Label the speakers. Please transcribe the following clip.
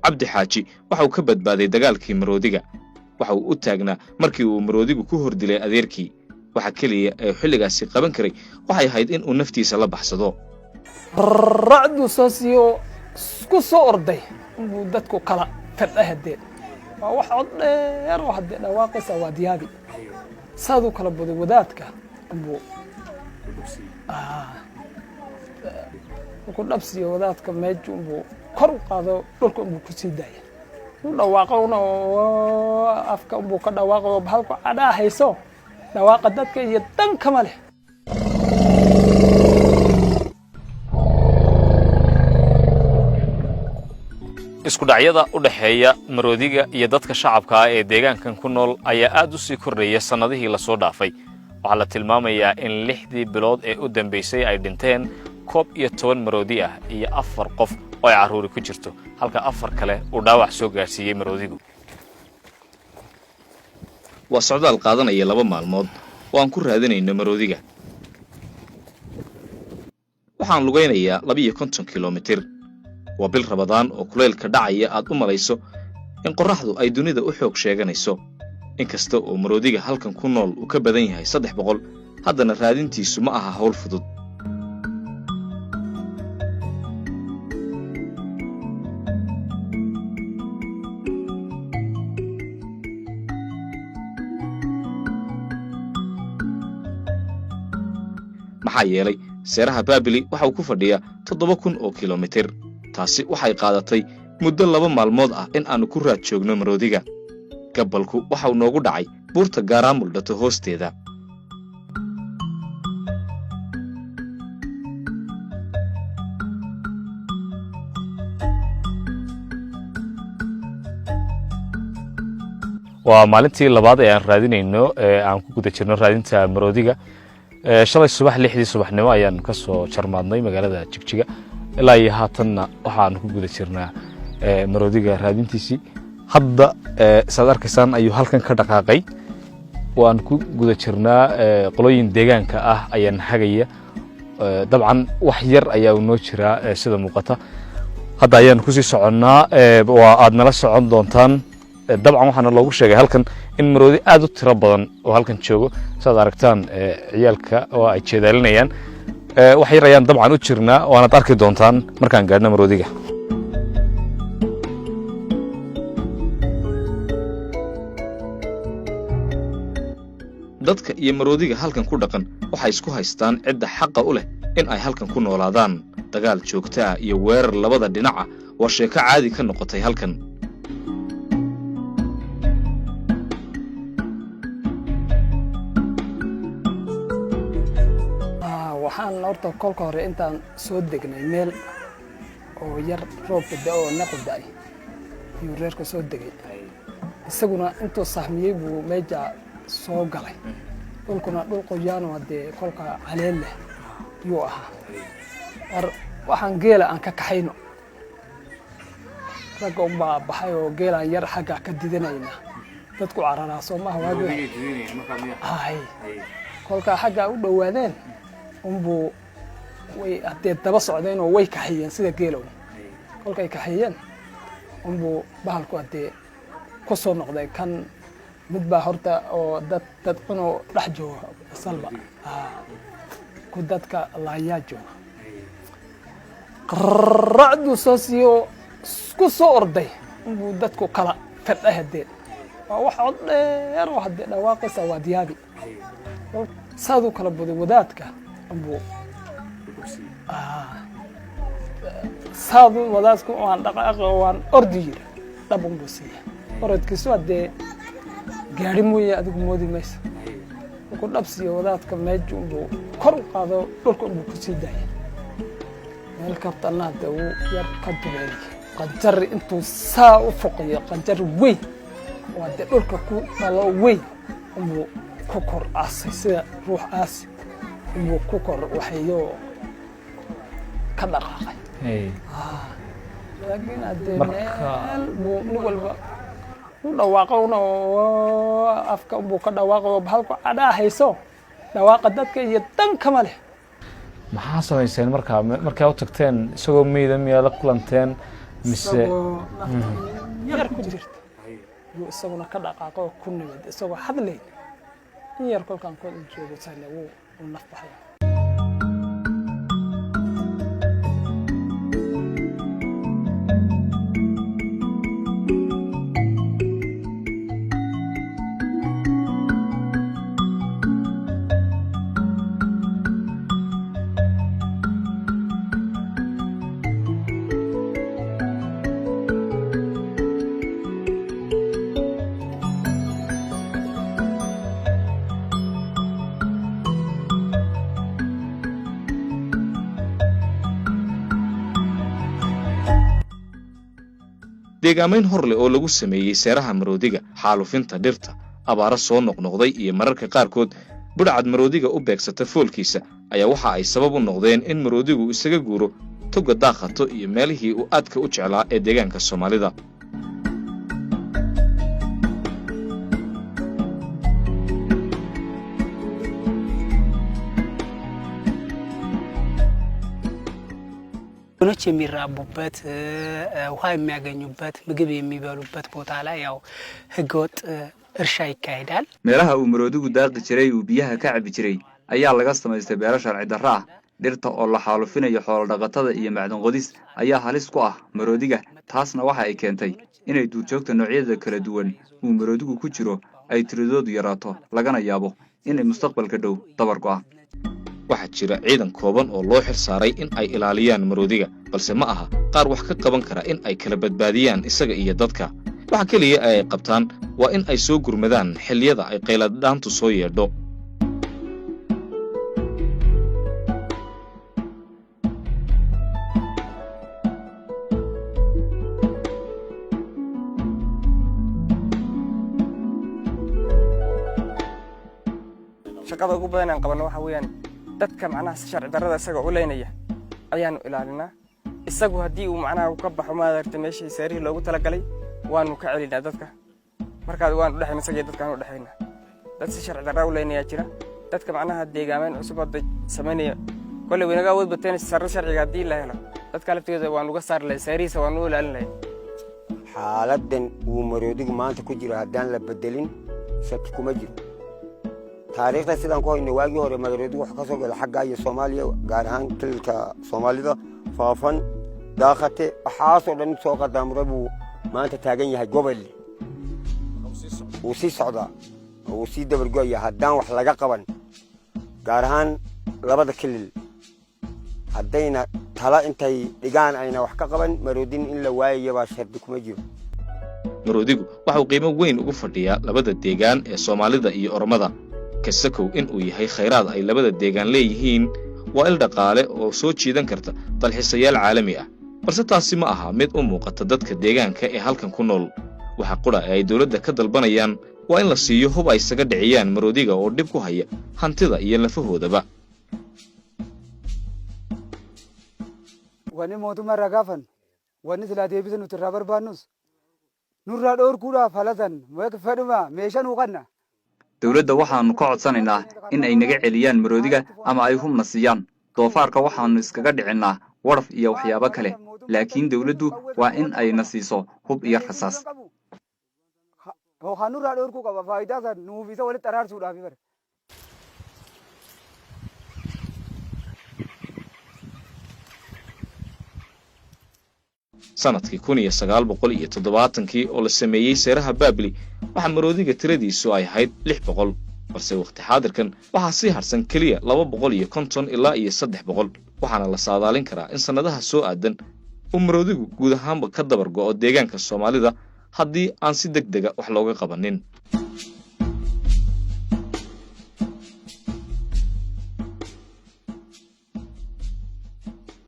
Speaker 1: cabdi xaaji waxa uu ka badbaaday dagaalkii maroodiga waxa uu u taagnaa markii uu maroodigu ku hordilay adeerkii waxa kaliya ee xilligaasi qaban karay waxay ahayd in uu naftiisa la baxsado
Speaker 2: racdu soo siiyo ku soo orday inuu dadku kala fadhahadeen waa wax cod dheer oo hadda dhawaaqaysa waa diyaabi saadu kala baday wadaadka inuu ku dhabsiyo wadaadka meeju inuu kor u qaado dhulka inuu ku sii daayo uu dhawaaqowna afka inuu ka dhawaaqo halka cadaa hayso dhawaaqa dadka iyo dan kama leh
Speaker 3: isku dhacyada u dhaxeeya maroodiga iyo dadka shacabka ah ee deegaankan ku nool ayaa aad u sii kordhaya sanadihii la soo dhaafay waxa la tilmaamayaa in 6 bilood ee u dambeysay ay dhinteen 11 maroodi ah iyo 4 qof oo ay caruuri ku jirto halka 4 kale uu dhaawac soo gaarsiiyay maroodigu
Speaker 1: waa socdaal qaadanaya 2 maalmood oo aan ku raadinayno maroodiga waxaan lugaynayaa 250 kilomitir waa bil Ramadaan oo kuleylka dhacaya aad u malayso in qorraxdu ay dunida u xoog sheeganayso inkasta oo maroodiga halkan ku nool uu ka badan yahay 300 haddana raadintiisu ma aha hawl fudud maxaa yeelay seeraha Baabili waxa uu ku fadhiyaa 7,000 oo kilomitir taasi waxay qaadatay muddo 2 maalmood ah in aanu ku raad joogno maroodiga gabalku waxa uu noogu dhacay buurta Gaaraamul dhato hoosteeda
Speaker 3: waa maalintii labaad ee aan raadinayno aan ku guda jirno raadinta maroodiga shalay subax 6 subaxnimo ayaan ka soo jarmaadnay magaalada Jigjiga ilaa iyo haatanna waxaan ku guda jirnaa maroodiga raadintiisii hadda saad arkaysaan ayuu halkan ka dhaqaaqay waan ku guda jirnaa qolooyin deegaanka ah ayaan hagaya dabcan wax yar ayaa noo jira sida muuqata hadda ayaan ku sii soconnaa waa aad nala socon doontaan dabcan waxaana loogu sheegay halkan in maroodi aad u tiro badan oo halkan joogo saad aragtaan ciyaalka oo ay jeedaalinayaan wax yar ayaan dabcan u jirnaa waanaad arki doontaan markaan gaadhno maroodiga
Speaker 1: dadka iyo maroodiga halkan ku dhaqan waxay isku haystaan cidda xaqa u leh in ay halkan ku noolaadaan dagaal joogto ah iyo weerar labada dhinaca waa sheeko caadi ka noqotay halkan
Speaker 2: waxaan horta kolka hore intaan soo degnay meel oo yar roob da'o naqday iyo reerka soo degay isaguna intuu sahmiyay buu meeja soo galay dhulkuna dhul qoyaan oo de kolka caleen leh yuu ahaa waxaan geela aan ka kaxayno ragga u baxay oo geelaan yar xagga ka didanayna dadku cararaa Soomaha waadu ay kolka xagga u dhawaadeen umbu way hadee daba socdeen oo way kaxiyeen sida geelow kolkay kaxiyeen umbu bahalku hadee ku soo noqday kan mid baa horta oo dad cuno dhex jooga salba ku dadka laayaa jooga racdu soo siiyo ku soo orday umbu dadku kala fadhahadeen waa wax cod dheer oo hadda dhawaaqaysa waa diyaabi saadu kala baday wadaadka umbu saadu wadaadku waan dhaqaaqo waan ordi yiri dhab umbu siiya orodkiisu hadee gaari mooyee adigu moodi mayso ku dhabsiyo wadaadka meeju umbu kor u qaado dhulka umbu ku sii daayay meel kabtanaa dee uu yar ka duleelay qanjar intuu saa u foqayo qanjar weyn oo dee dhulka ku dhalo weyn umbu ku kor aasay sida ruux aasi umbu ku kor waxayo ka dhaqaaqay laakiin hadee meel buu walba u dhawaaqowna afka umbu ka dhawaaqo halka cadaa hayso dhawaaqa dadka iyo dan kama leh
Speaker 3: maxaa samayseen markaa u tagteen isagoo meeyda miyaa la kulanteen mise
Speaker 2: yar ku jirta buu isaguna ka dhaqaaqo ku nimid isagoo hadlay in yar kolkaan kooda joogo sale wuu nafbaxay
Speaker 1: deegaamayn hor leh oo lagu sameeyey seeraha maroodiga xaalufinta dhirta abaara soo noqnoqday iyo mararka qaarkood budhacad maroodiga u beegsata foolkiisa ayaa waxa ay sabab u noqdeen in maroodigu isaga guuro toga daaqato iyo meelihii uu aadka u jeclaa ee deegaanka Soomaalida.
Speaker 4: ኖች የሚራቡበት ውሃ የሚያገኙበት ምግብ የሚበሉበት ቦታ ላይ ያው ህገወጥ እርሻ ይካሄዳል።
Speaker 5: meelaha uu maroodigu daaqi jiray uu biyaha ka cabi jiray ayaa laga samaystay beero sharci darro ah. dhirta oo la xaalufinayo xoolo dhaqatada iyo macdan qodis ayaa halis ku ah maroodiga. taasna waxa ay keentay inay duurjoogta noocyada kala duwan uu maroodigu ku jiro ay tiradoodu yaraato lagana yaabo inay mustaqbalka dhow dabar go'aan.
Speaker 1: waxaa jira ciidan kooban oo loo xil saaray in ay ilaaliyaan maroodiga balse ma aha qaar wax ka qaban kara in ay kala badbaadiyaan isaga iyo dadka. waxa kaliya ay qabtaan waa in ay soo gurmadaan xilliyada ay qayladhaantu soo yeedho.
Speaker 6: shaqada ugu badan aan qabano waxa weeyaan dadka macnaha sharci darrada isaga u leynaya ayaanu ilaalinaa. isagu haddii uu macnaha ka baxo maadarta meeshii saarihi loogu talagalay waanu ka celinaa dadka. markaad waan u dhaxayn isaga dadkaan u dhaxaynaa. dad si sharci darro u leynaya jira. dadka macnaha deegaameen cusub hadda sameynaya kolley waynaga awood bateen sarro sharciga haddii la helo dadka laftigooda waan uga saari lahay saarihiisa waan u ilaalin lahay.
Speaker 7: xaaladan uu maroodigu maanta ku jiro haddaan la bedelin shaki kuma jiro. taariikhda sidaan ku hayno waagii hore maroodigu wuxuu ka soo galay xagga iyo Soomaaliya gaar ahaan kilka Soomaalida faafan daaqate waxaasoo dhan soo qadaamray buu maanta taagan yahay gobol uu sii socdaa uu sii dabargo'aya haddaan wax laga qaban gaar ahaan labada kilil haddayna tala intay dhigaan ayna wax ka qaban maroodin in la waayayo baa shardi kuma jiro.
Speaker 1: maroodigu waxa uu qiimo weyn ugu fadhiyaa labada deegaan ee Soomaalida iyo Oromada. kasakow in uu yahay khayraad ay labada deegaan leeyihiin waa il dhaqaale oo soo jiidan karta dalxiisayaal caalami ah balse taasi ma aha mid u muuqata dadka deegaanka ee halkan ku nool. waxa qura ay dawladda ka dalbanayaan waa in la siiyo hub ay isaga dhiciyaan maroodiga oo dhib ku haya hantida iyo lafahoodaba.
Speaker 8: wani mootummaa ragaafan wani silaa deebisa nuti irraa barbaannus nurraa dhoorkuudhaaf halatan fedhuma meeshan uu qanna.
Speaker 5: dawladda waxaanu ka codsanaynaa in ay naga celiyaan maroodiga ama ay hubna siiyaan. doofaarka waxaanu iskaga dhicinnaa waraf iyo waxyaabo kale laakiin dawladdu waa in ay na siiso hub iyo rasaas.
Speaker 8: nurraa dhoorkuu qaba faayidaasan nuufisa walitti araarsuudhaafi bare.
Speaker 1: sanadkii 1970 oo la sameeyey seeraha Baabli waxa maroodiga tiradiisu ay ahayd 600 balse waqti xaadirkan waxa sii harsan kaliya 250 ilaa 300 waxaana la saadaalin karaa in sanadaha soo aadan uu maroodigu guud ahaanba ka dabar go'o deegaanka Soomaalida haddii aan si degdeg ah wax looga qabanin.